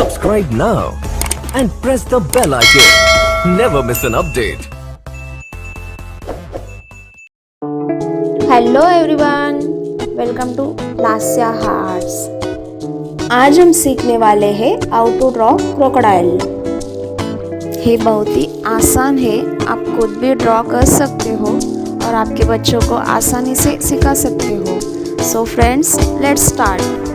Subscribe now and press the bell icon. Never miss an update. Hello everyone, welcome to Lasya Arts. आज हम सीखने वाले हैं हाउ to draw crocodile. ये बहुत ही आसान है, आप खुद भी ड्रॉ कर सकते हो और आपके बच्चों को आसानी से सिखा सकते हो। So friends, let's start.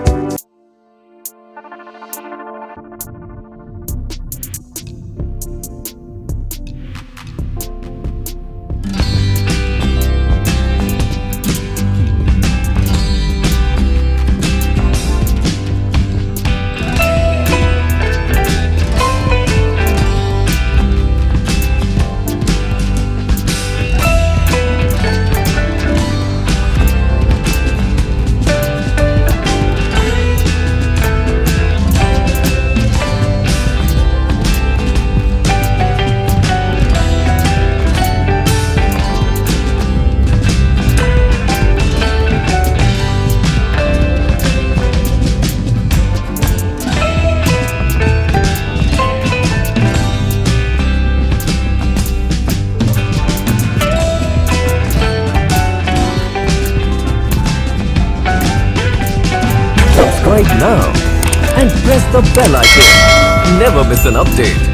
Subscribe now and press the bell icon. Never miss an update.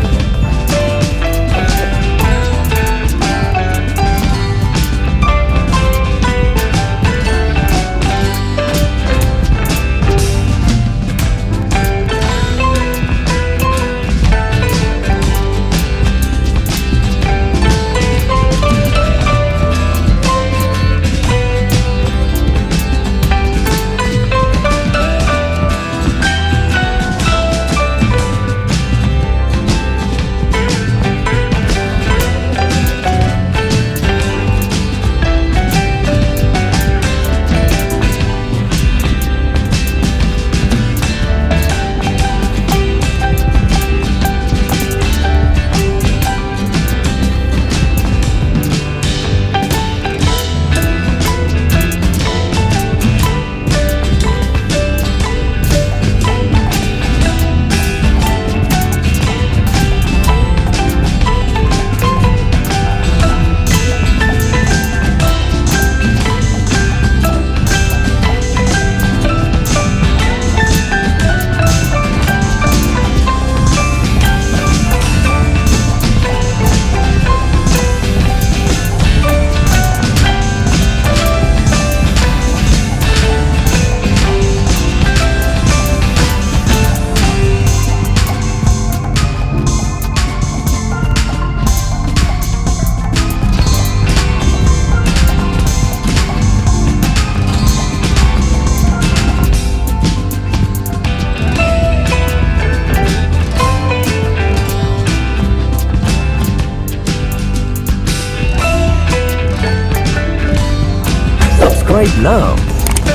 Subscribe now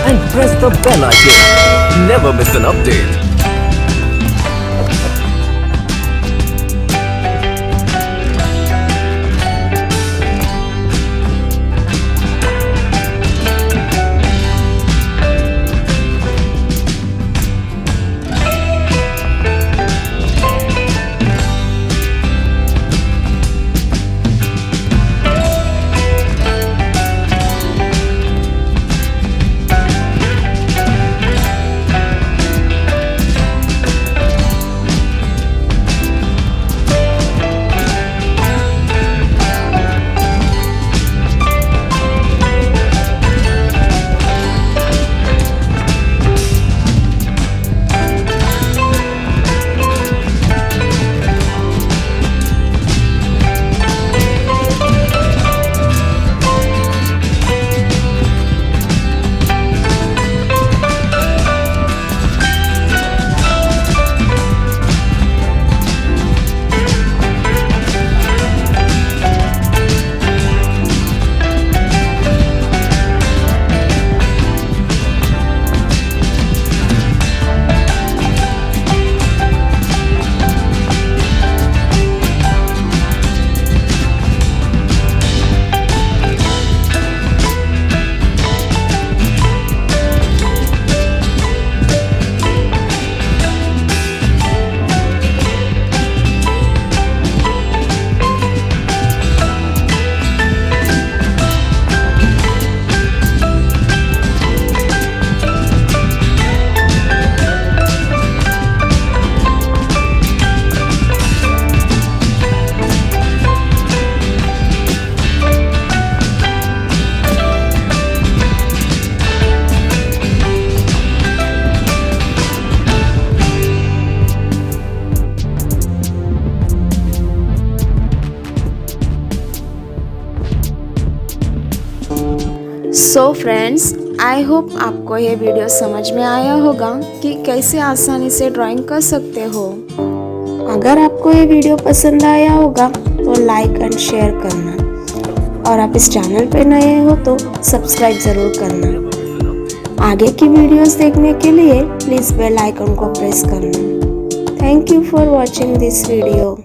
and press the bell icon. Never miss an update. So friends, I hope आपको ये वीडियो समझ में आया होगा कि कैसे आसानी से drawing कर सकते हो। अगर आपको ये वीडियो पसंद आया होगा तो लाइक एंड शेयर करना, और आप इस चैनल पे नए हो तो सब्सक्राइब ज़रूर करना। आगे की वीडियोस देखने के लिए प्लीज़ बेल आइकन को प्रेस करना। Thank you for watching this video.